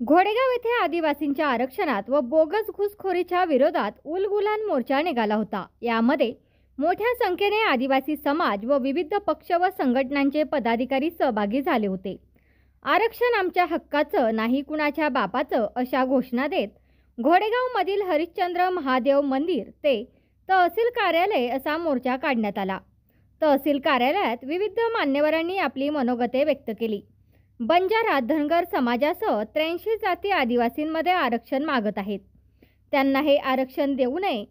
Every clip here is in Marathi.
घोडेगाव येथे आदिवासींच्या आरक्षणात व बोगस घुसखोरीच्या विरोधात उलगुलान मोर्चा निघाला होता। यामध्ये मोठ्या संख्येने आदिवासी समाज व विविध पक्ष व संघटनांचे पदाधिकारी सहभागी झाले होते। आरक्षण आमच्या हक्काचं, नाही कुणाच्या बापाचं अशा घोषणा देत घोडेगाव मधील हरिश्चंद्र महादेव मंदिर ते तहसील कार्यालय असा मोर्चा काढण्यात आला। तहसील कार्यालयात विविध मान्यवरांनी आपली मनोगते व्यक्त केली। बंजारा धनगर समाजासह 83 जाती आदिवासींमध्ये आरक्षण मागत आहेत। त्यांना हे आरक्षण देऊ नये,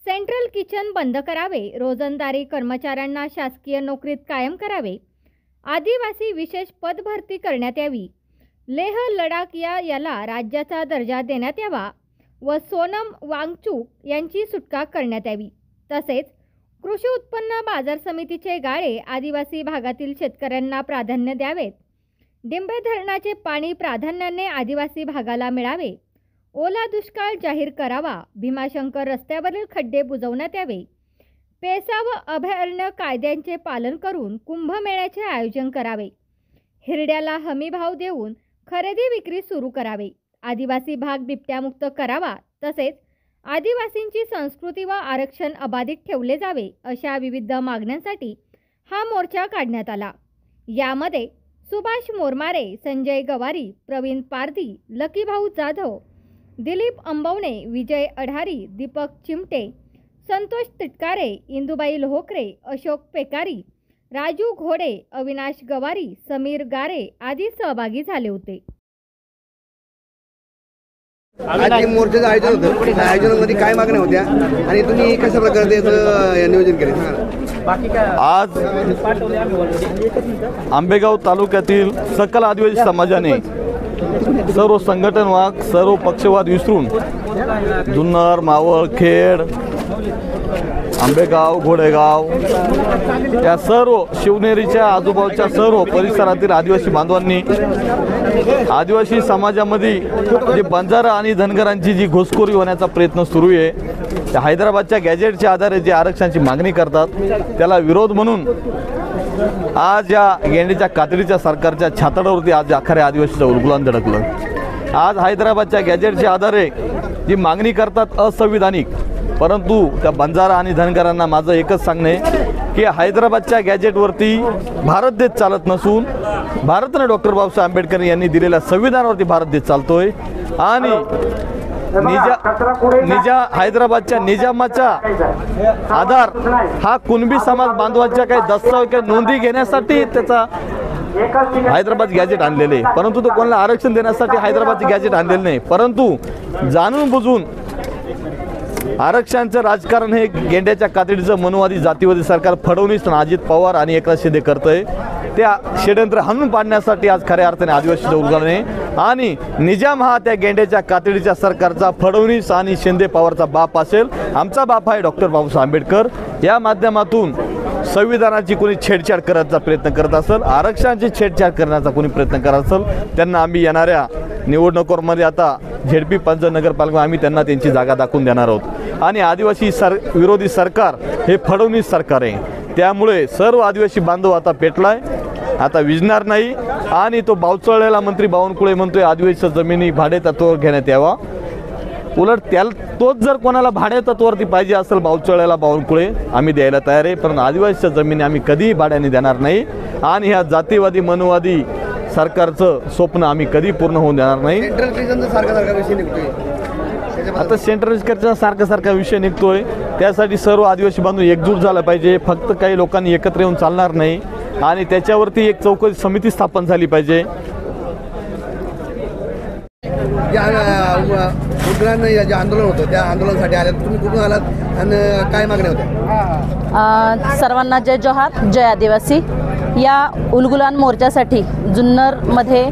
सेंट्रल किचन बंद करावे, रोजंदारी कर्मचाऱ्यांना शासकीय नोकरीत कायम करावे, आदिवासी विशेष पदभरती करण्यात यावी, लेह लडाख याला राज्याचा दर्जा देण्यात यावा व सोनम वांगचूक यांची सुटका करण्यात यावी। तसेच कृषी उत्पन्न बाजार समितीचे गाळे आदिवासी भागातील शेतकऱ्यांना प्राधान्य द्यावेत, डिंबे धरणाचे पाणी प्राधान्याने आदिवासी भागाला मिळावे, ओला दुष्काळ जाहीर करावा, भीमाशंकर रस्त्यावरील खड्डे बुजवण्यात यावे, पेसा व अभयारण्य कायद्यांचे पालन करून कुंभमेळ्याचे आयोजन करावे, हिरड्याला हमी भाव देऊन खरेदी विक्री सुरू करावे, आदिवासी भाग बिबट्यामुक्त करावा, तसेच आदिवासींची संस्कृती व आरक्षण अबाधित ठेवले जावे अशा विविध मागण्यांसाठी हा मोर्चा काढण्यात आला। यामध्ये सुभाष मोरमारे, संजय गवारी, प्रवीण पारधी, लकीभाऊ जाधव, दिलीप अंबवणे, विजय अढारी, दीपक चिमटे, संतोष तिटकारे, इंदुबाई लोहकरे, अशोक पेकारी, राजू घोडे, अविनाश गवारी, समीर गारे आदी सहभागी झाले होते। आज मोर्चाचं आयोजन होतं, त्या आयोजनामध्ये काय मागण्या होत्या आणि तुम्ही कशा प्रकारे त्याचं नियोजन केले सांगा। आज आंबेगाव तालुक्यातील सकल आदिवासी समाजाने सर्व संघटनवाद, सर्व पक्षवाद विसरून जुन्नर, मावळ, खेड, आंबेगाव, घोडेगाव या सर्व शिवनेरीच्या आजूबाजूच्या सर्व परिसरातील आदिवासी बांधवांनी आदिवासी समाजामध्ये जे बंजारा आणि धनगरांची जी घुसखोरी होण्याचा प्रयत्न सुरू आहे, त्या हैदराबादच्या गॅजेटच्या आधारे जे आरक्षणाची मागणी करतात त्याला विरोध म्हणून आज या गेंडीच्या कातडीच्या सरकारच्या छाताडावरती आज अखऱ्या आदिवासीचं उलगुलान धडकलं। आज हैदराबादच्या गॅजेटच्या आधारे जी मागणी करतात असंविधानिक, परंतु त्या बंजारा आणि धनगरांना माझं एकच सांगणे की हैदराबादच्या गॅजेटवरती भारत देश चालत नसून भारतरत्न डॉक्टर बाबासाहेब आंबेडकर यांनी दिलेल्या संविधानावरती भारत देश चालतोय आणि हैदराबादच्या निजामाचा आधार हा कुणबी समाज बांधवांच्या काही दस्तावेज काही नोंदी घेण्यासाठी त्याचा हैदराबाद गॅजेट आणलेले, परंतु तो कोणाला आरक्षण देण्यासाठी हैदराबादचे गॅजेट आणलेले नाही, परंतु जाणून बुजून आरक्षणाचं राजकारण हे गेंड्याच्या कातडीचं मनोवादी जातीवादी सरकार फडणवीस, अजित पवार आणि एकनाथ शिंदे करतंय। त्या षडयंत्र हाणून पाडण्यासाठी आज खऱ्या अर्थाने आदिवासीचं उलगुलान आहे आणि निजाम हा त्या गेंड्याच्या कातडीच्या सरकारचा फडणवीस आणि शिंदे पवारचा बाप असेल। आमचा बाप आहे डॉक्टर बाबासाहेब आंबेडकर। या माध्यमातून संविधानाची कोणी छेडछाड करण्याचा प्रयत्न करत असेल, आरक्षणाची छेडछाड करण्याचा कोणी प्रयत्न करत असेल, त्यांना आम्ही येणाऱ्या निवडणुकांमध्ये आता झेडपी पंच नगरपालिका आम्ही त्यांना त्यांची जागा दाखवून देणार आहोत आणि आदिवासी विरोधी सरकार हे फडणवीस सरकार आहे। त्यामुळे सर्व आदिवासी बांधव आता पेटलाय, आता विजणार नाही आणि तो बावचळलेला मंत्री बावनकुळे म्हणतोय आदिवासी जमिनी भाडे तत्वावर घेण्यात यावा। उलट तोच जर कोणाला भाडे तत्वावरती पाहिजे असेल बावचळलेला बावनकुळे, आम्ही द्यायला तयार आहे, पण आदिवासीच्या जमिनी आम्ही कधीही भाड्याने देणार नाही आणि ह्या जातीवादी मनोवादी सरकारचं स्वप्न आम्ही कधी पूर्ण होऊन देणार नाही। आता सेंट्रल किचनचा सारखा विषय निघतोय, त्यासाठी सर्व आदिवासी बांधव एकजूट झाला पाहिजे। फक्त काही लोकांनी एकत्र येऊन चालणार नाही आणि त्याच्यावरती एक चौकशी समिती स्थापन झाली पाहिजे। जे आंदोलन होतं त्या आंदोलनासाठी आले, तुम्ही कुठून आलात आणि काय मागण्या होत्या? सर्वांना जय जोहार, जय आदिवासी। या उलगुलान मोर्चासाठी जुन्नरमध्ये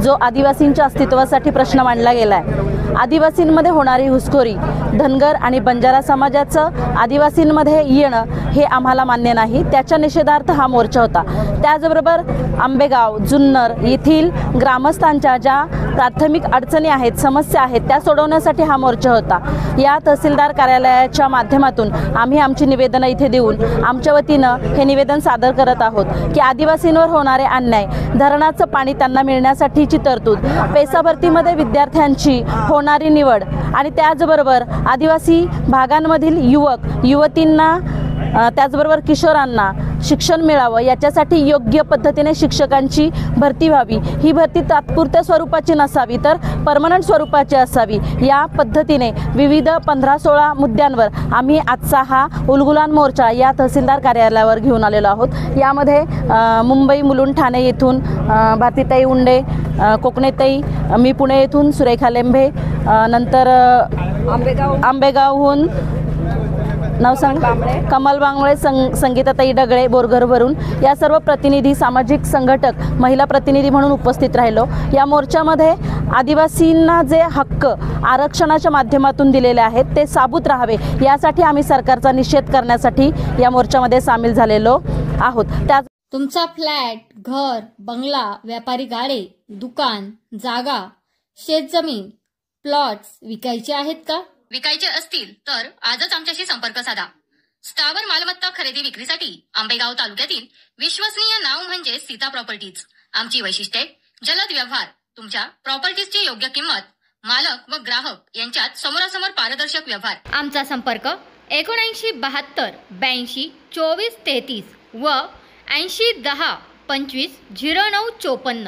जो आदिवासींच्या अस्तित्वासाठी प्रश्न मांडला गेला आहे, आदिवासींमध्ये होणारी घुसखोरी, धनगर आणि बंजारा समाजाचं आदिवासींमध्ये येणं हे आम्हाला मान्य नाही. त्याच्या निषेधार्थ हा मोर्चा होता. त्याचबरोबर आंबेगाव, जुन्नर येथील ग्रामस्थांच्या ज्या प्राथमिक अडचणी आहेत, समस्या आहेत, त्या सोडवण्यासाठी हा मोर्चा होता. या तहसीलदार कार्यालयाच्या माध्यमातून आम्ही आमची निवेदनं इथे देऊन आमच्या वतीनं हे निवेदन सादर करत आहोत की आदिवासींवर होणारे अन्याय, धरणाचं पाणी त्यांना मिळण्यासाठीची तरतूद, पेसा भरतीमध्ये विद्यार्थ्यांची होणारी निवड आणि त्याचबरोबर आदिवासी भागांमधील युवतींना त्याचबरोबर किशोरांना शिक्षण मिळावं, याच्यासाठी योग्य पद्धतीने शिक्षकांची भरती व्हावी. ही भरती तात्पुरत्या स्वरूपाची नसावी तर परमनंट स्वरूपाची असावी. या पद्धतीने विविध 15-16 मुद्द्यांवर आम्ही आजचा हा उलगुलान मोर्चा या तहसीलदार कार्यालयावर घेऊन आलेलो आहोत. यामध्ये मुंबई, मुलुंड, ठाणे येथून भारतीताई उंडे, कोकणेताई, मी पुणे येथून सुरेखा लेंभे, नंतर आंबेगावहून नाव सांग, कमल बांगळे, संगीताताई डगळे बोरघरवरून या सर्व प्रतिनिधी, सामाजिक संघटक, महिला प्रतिनिधी म्हणून उपस्थित राहिलो. या मोर्चामध्ये आदिवासींना जे हक्क आरक्षणाच्या माध्यमातून दिलेले आहेत ते साबूत राहावे, यासाठी आम्ही सरकारचा निषेध करण्यासाठी या मोर्चामध्ये सामील झालेलो आहोत. त्या तुमचा फ्लॅट, घर, बंगला, व्यापारी गाडे, दुकान, जागा, शेतजमीन, प्लॉट्स विकायचे आहेत का? विकायचे असतील तर आजच आमच्याशी संपर्क साधा. स्थावर मालमत्ता खरेदी विक्रीसाठी आंबेगाव तालुक्यातील विश्वसनीय नाव म्हणजे सीता प्रॉपर्टीज. आमची वैशिष्ट्ये: जलद व्यवहार, तुमच्या प्रॉपर्टीजची योग्य किंमत, मालक व ग्राहक यांच्यात समोरासमोर पारदर्शक व्यवहार. आमचा संपर्क 7972 82 24 33 व 80 10 25 09 54.